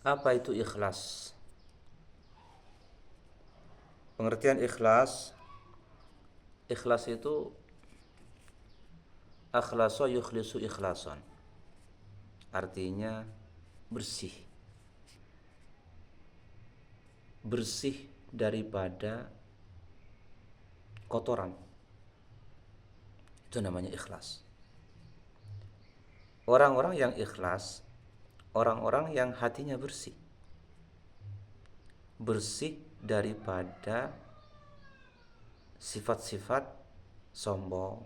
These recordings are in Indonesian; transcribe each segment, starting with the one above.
Apa itu ikhlas? Pengertian ikhlas, ikhlas itu akhlasa yukhlisu ikhlasan. Artinya bersih. Bersih daripada kotoran. Itu namanya ikhlas. Orang-orang yang ikhlas, orang-orang yang hatinya bersih. Bersih daripada sifat-sifat sombong,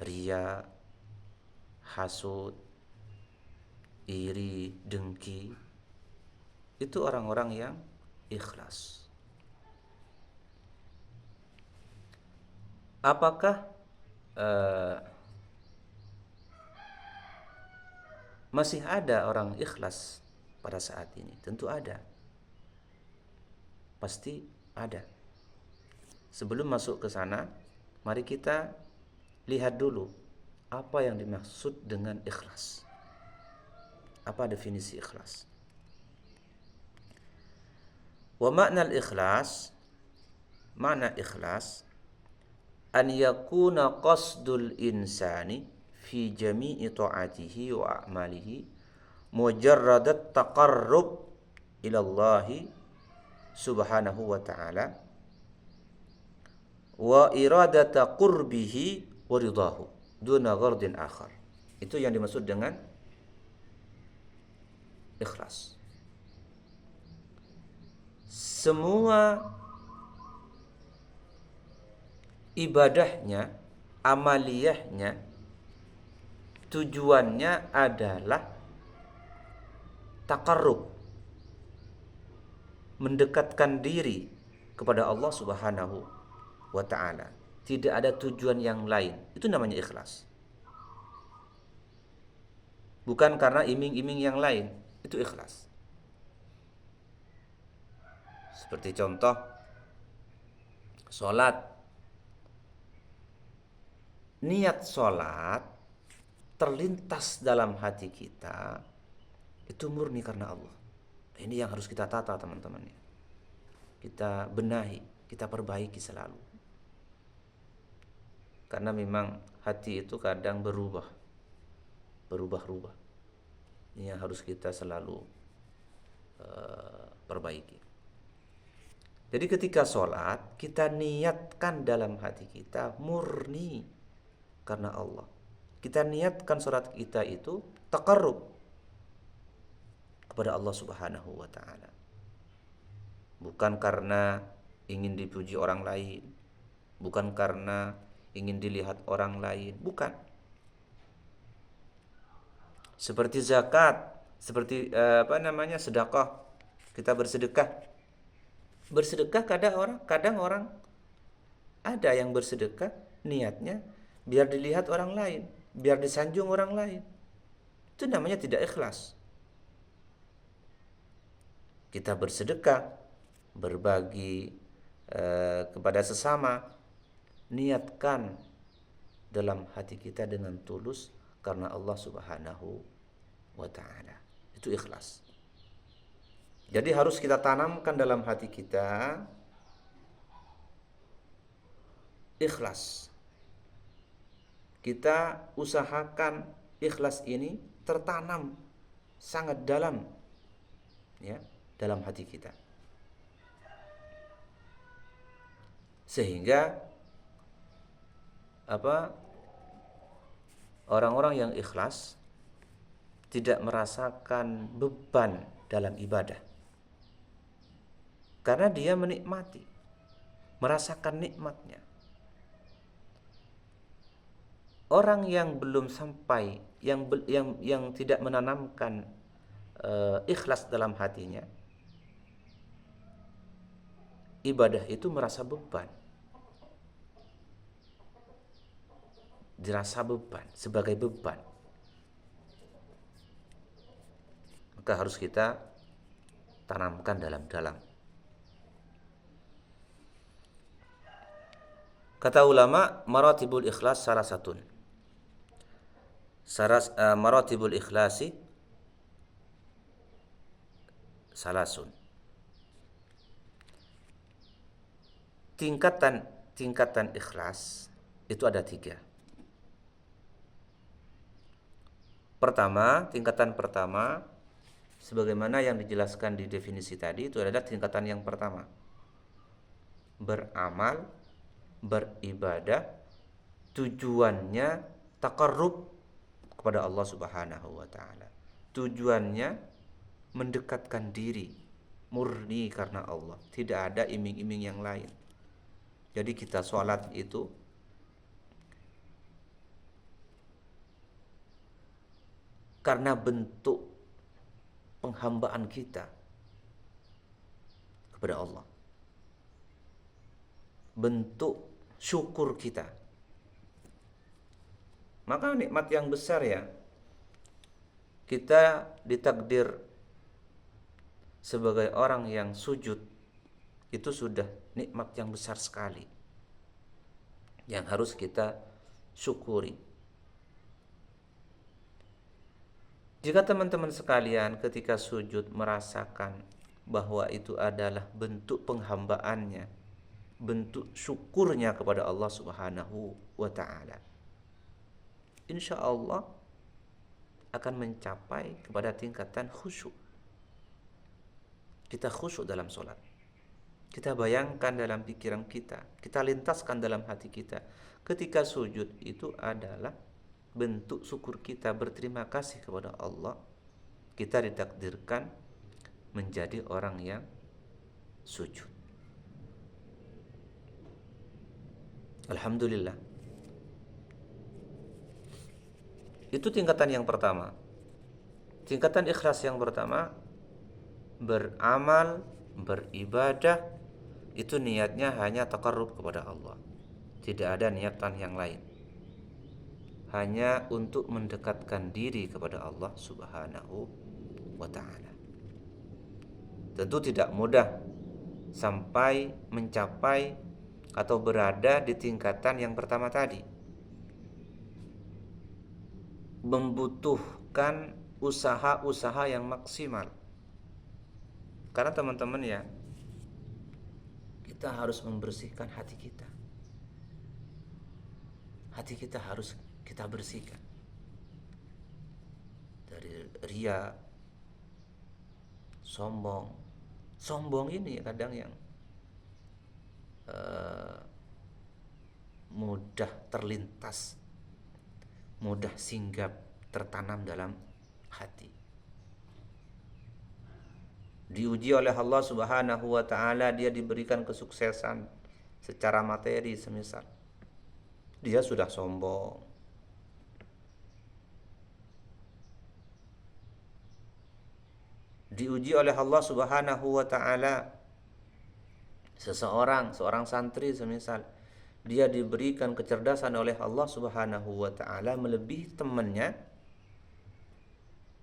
ria, hasud, iri, dengki. Itu orang-orang yang ikhlas. Apakah masih ada orang ikhlas pada saat ini? Tentu ada. Pasti ada. Sebelum masuk ke sana, mari kita lihat dulu apa yang dimaksud dengan ikhlas. Apa definisi ikhlas? Wa makna al-ikhlas, makna ikhlas an yakuna qasdul insani fi jami'i ta'atihi wa a'malihi mujarradat taqarrub ila Allah subhanahu wa ta'ala wa iradata qurbihi wa ridahu duna ghardin akhar. Itu yang dimaksud dengan ikhlas. Semua ibadahnya, amaliyahnya, tujuannya adalah taqarrub, mendekatkan diri kepada Allah Subhanahu wa ta'ala. Tidak ada tujuan yang lain. Itu namanya ikhlas. Bukan karena iming-iming yang lain. Itu ikhlas. Seperti contoh sholat. Niat sholat terlintas dalam hati kita, itu murni karena Allah. Ini yang harus kita tata, teman-teman. Kita benahi, kita perbaiki selalu. Karena memang hati itu kadang berubah-ubah. Ini yang harus kita selalu perbaiki. Jadi ketika sholat, kita niatkan dalam hati kita murni karena Allah. Kita niatkan sholat kita itu taqarrub kepada Allah Subhanahu wa ta'ala. Bukan karena ingin dipuji orang lain, bukan karena ingin dilihat orang lain, bukan. Seperti zakat, seperti sedekah. Kita bersedekah. Bersedekah kadang orang ada yang bersedekah niatnya biar dilihat orang lain, biar disanjung orang lain. Itu namanya tidak ikhlas. Kita bersedekah, berbagi kepada sesama, niatkan dalam hati kita dengan tulus karena Allah Subhanahu wa ta'ala. Itu ikhlas. Jadi harus kita tanamkan dalam hati kita ikhlas. Kita usahakan ikhlas ini tertanam sangat dalam, ya, dalam hati kita. Sehingga orang-orang yang ikhlas tidak merasakan beban dalam ibadah. Karena dia menikmati, merasakan nikmatnya. Orang yang belum sampai, yang tidak menanamkan ikhlas dalam hatinya, ibadah itu merasa beban. Dirasa beban, sebagai beban. Maka harus kita tanamkan dalam-dalam. Kata ulama, maratibul ikhlas salah satu. Maratibul ikhlasi salasun. Tingkatan ikhlas itu ada 3. Tingkatan pertama sebagaimana yang dijelaskan di definisi tadi, itu adalah tingkatan yang pertama. Beramal, beribadah, tujuannya taqarrub kepada Allah Subhanahu wa taala. Tujuannya mendekatkan diri murni karena Allah, tidak ada iming-iming yang lain. Jadi kita sholat itu karena bentuk penghambaan kita kepada Allah, bentuk syukur kita. Maka nikmat yang besar ya, kita ditakdir sebagai orang yang sujud, itu sudah nikmat yang besar sekali yang harus kita syukuri. Jika teman-teman sekalian ketika sujud merasakan bahwa itu adalah bentuk penghambaannya, bentuk syukurnya kepada Allah Subhanahu wa taala, insya Allah akan mencapai kepada tingkatan khusyuk. Kita khusyuk dalam sholat. Kita bayangkan dalam pikiran kita, kita lintaskan dalam hati kita, ketika sujud itu adalah bentuk syukur kita, berterima kasih kepada Allah. Kita ditakdirkan menjadi orang yang sujud. Alhamdulillah. Itu tingkatan yang pertama. Tingkatan ikhlas yang pertama, beramal, beribadah, itu niatnya hanya taqarrub kepada Allah. Tidak ada niatan yang lain. Hanya untuk mendekatkan diri kepada Allah Subhanahu wa ta'ala. Tentu tidak mudah sampai mencapai atau berada di tingkatan yang pertama tadi. Membutuhkan usaha-usaha yang maksimal. Karena teman-teman ya, kita harus membersihkan hati kita. Hati kita harus kita bersihkan dari riya, sombong. Sombong ini kadang yang mudah terlintas, mudah singgap, tertanam dalam hati. Diuji oleh Allah Subhanahu wa ta'ala, dia diberikan kesuksesan secara materi semisal dia sudah sombong. Diuji oleh Allah Subhanahu wa ta'ala, seorang santri semisal dia diberikan kecerdasan oleh Allah Subhanahu wa ta'ala melebihi temannya,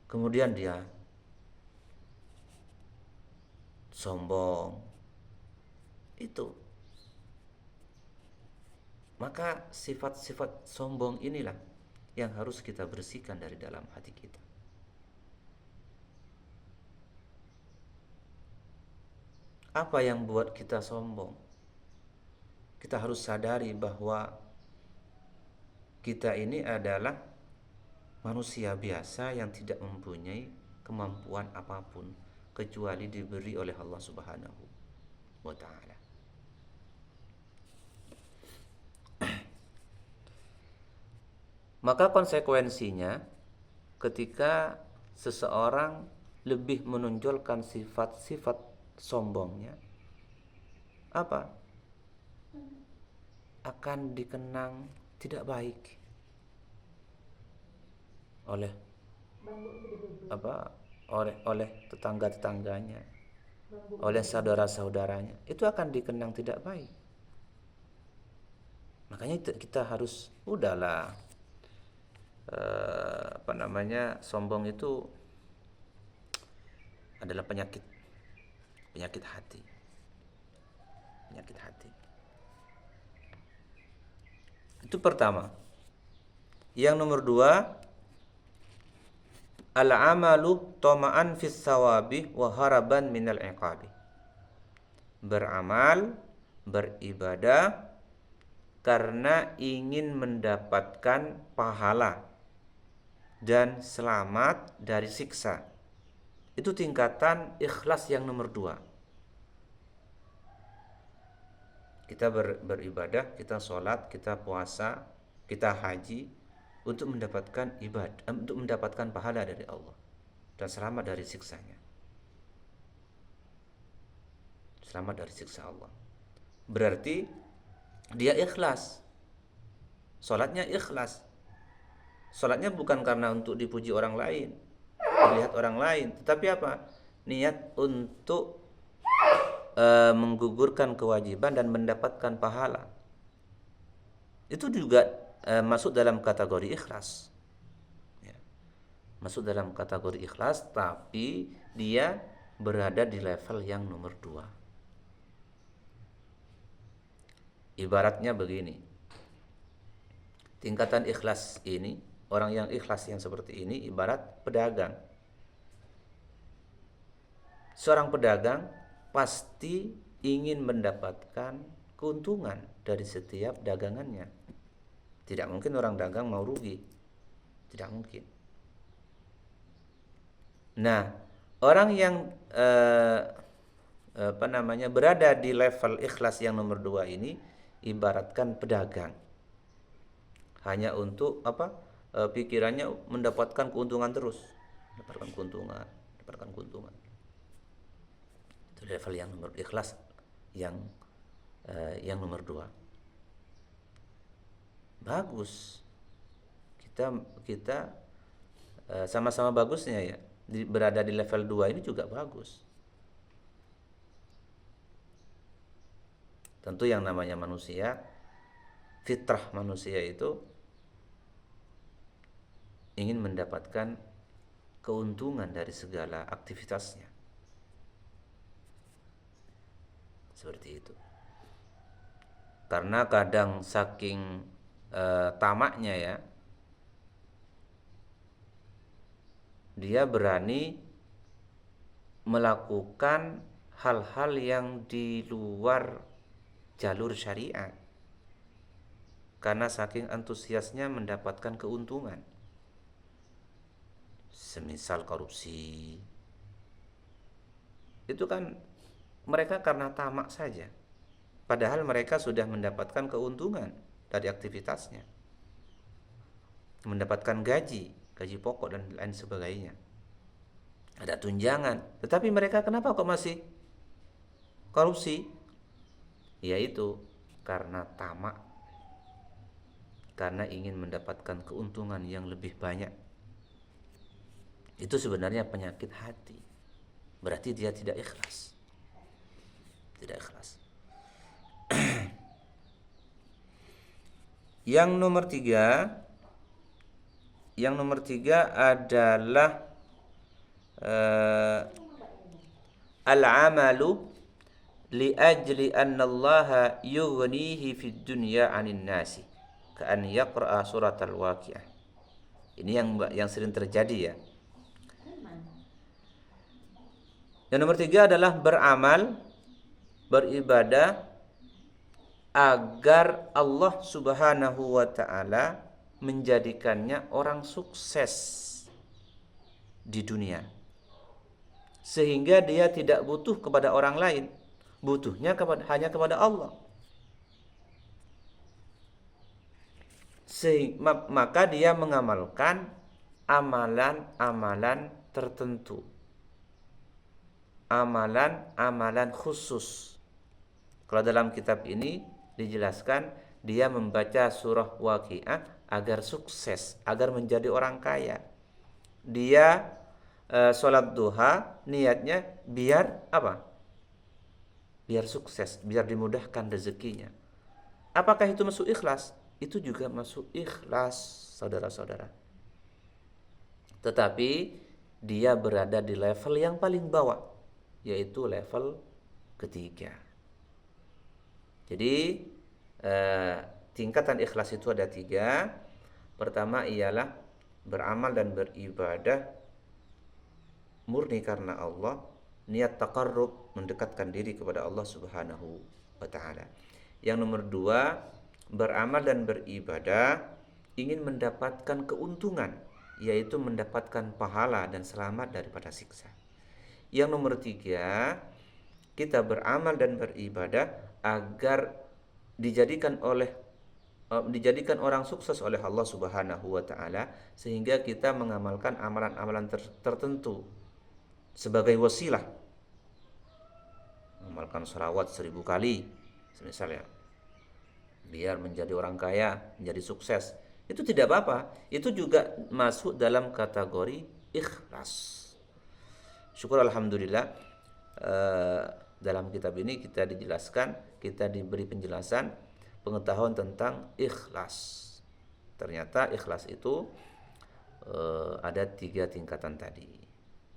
kemudian dia sombong. Itu. Maka sifat-sifat sombong inilah yang harus kita bersihkan dari dalam hati kita. Apa yang buat kita sombong? Kita harus sadari bahwa kita ini adalah manusia biasa yang tidak mempunyai kemampuan apapun kecuali diberi oleh Allah Subhanahu wa ta'ala. Maka konsekuensinya ketika seseorang lebih menonjolkan sifat-sifat sombongnya, apa? Akan dikenang tidak baik oleh oleh tetangga-tetangganya, oleh saudara-saudaranya. Itu akan dikenang tidak baik. Makanya kita harus udahlah, sombong itu adalah penyakit hati. Itu pertama. Yang nomor 2 Al-amalu tama'an fis sawabi wa haraban minal iqabi. Beramal, beribadah karena ingin mendapatkan pahala dan selamat dari siksa. Itu tingkatan ikhlas yang nomor 2. Kita beribadah, kita sholat, kita puasa, kita haji untuk mendapatkan ibadah, untuk mendapatkan pahala dari Allah dan selamat dari siksanya. Selamat dari siksa Allah. Berarti dia ikhlas. Sholatnya ikhlas. Sholatnya bukan karena untuk dipuji orang lain, dilihat orang lain, tetapi apa? Niat untuk menggugurkan kewajiban dan mendapatkan pahala. Itu juga masuk dalam kategori ikhlas. Ya. Masuk dalam kategori ikhlas, tapi dia berada di level yang nomor 2. Ibaratnya begini. Tingkatan ikhlas ini, orang yang ikhlas yang seperti ini ibarat pedagang. Seorang pedagang pasti ingin mendapatkan keuntungan dari setiap dagangannya. Tidak mungkin orang dagang mau rugi. Tidak mungkin. Nah, orang yang berada di level ikhlas yang nomor 2 ini ibaratkan pedagang. Hanya untuk pikirannya mendapatkan keuntungan terus, mendapatkan keuntungan. Itu level yang nomor ikhlas yang nomor 2. Bagus. Kita sama-sama bagusnya ya. Berada di level 2 ini juga bagus. Tentu yang namanya manusia, fitrah manusia itu ingin mendapatkan keuntungan dari segala aktivitasnya. Seperti itu. Karena kadang saking tamaknya ya, dia berani melakukan hal-hal yang di luar jalur syariat. Karena saking antusiasnya mendapatkan keuntungan. Semisal korupsi. Itu kan mereka karena tamak saja. Padahal mereka sudah mendapatkan keuntungan dari aktivitasnya. Mendapatkan gaji pokok dan lain sebagainya. Ada tunjangan. Tetapi mereka kenapa kok masih korupsi? Yaitu karena tamak. Karena ingin mendapatkan keuntungan yang lebih banyak. Itu sebenarnya penyakit hati. Berarti dia tidak ikhlas. Tidak ikhlas. Yang nomor tiga adalah al-amalu li ajli anna Allah yughnihi fid dunya 'anil nasi ka'an yaqra'a surat al-waqi'ah. Ini yang sering terjadi ya. Yang nomor 3 adalah beramal, beribadah agar Allah Subhanahu wa ta'ala menjadikannya orang sukses di dunia. Sehingga dia tidak butuh kepada orang lain, butuhnya hanya kepada Allah. Maka dia mengamalkan amalan-amalan tertentu. Amalan-amalan khusus. Kalau dalam kitab ini dijelaskan dia membaca surah Waqiah agar sukses, agar menjadi orang kaya. Dia sholat duha niatnya biar apa? Biar sukses, biar dimudahkan rezekinya. Apakah itu masuk ikhlas? Itu juga masuk ikhlas, saudara-saudara. Tetapi dia berada di level yang paling bawah, yaitu level ketiga. Jadi tingkatan ikhlas itu ada 3. Pertama ialah beramal dan beribadah murni karena Allah, niat taqarrub, mendekatkan diri kepada Allah Subhanahu wa taala. Yang nomor dua, beramal dan beribadah ingin mendapatkan keuntungan, yaitu mendapatkan pahala dan selamat daripada siksa. Yang nomor tiga, kita beramal dan beribadah agar dijadikan orang sukses oleh Allah Subhanahu wa taala, sehingga kita mengamalkan amalan-amalan tertentu sebagai wasilah, mengamalkan sholawat 1000 kali misalnya, biar menjadi orang kaya, menjadi sukses. Itu tidak apa-apa, itu juga masuk dalam kategori ikhlas. Syukur alhamdulillah, dalam kitab ini kita diberi penjelasan, pengetahuan tentang ikhlas. Ternyata ikhlas itu ada 3 tingkatan tadi.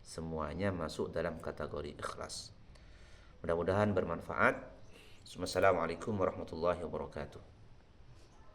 Semuanya masuk dalam kategori ikhlas. Mudah-mudahan bermanfaat. Wassalamualaikum warahmatullahi wabarakatuh.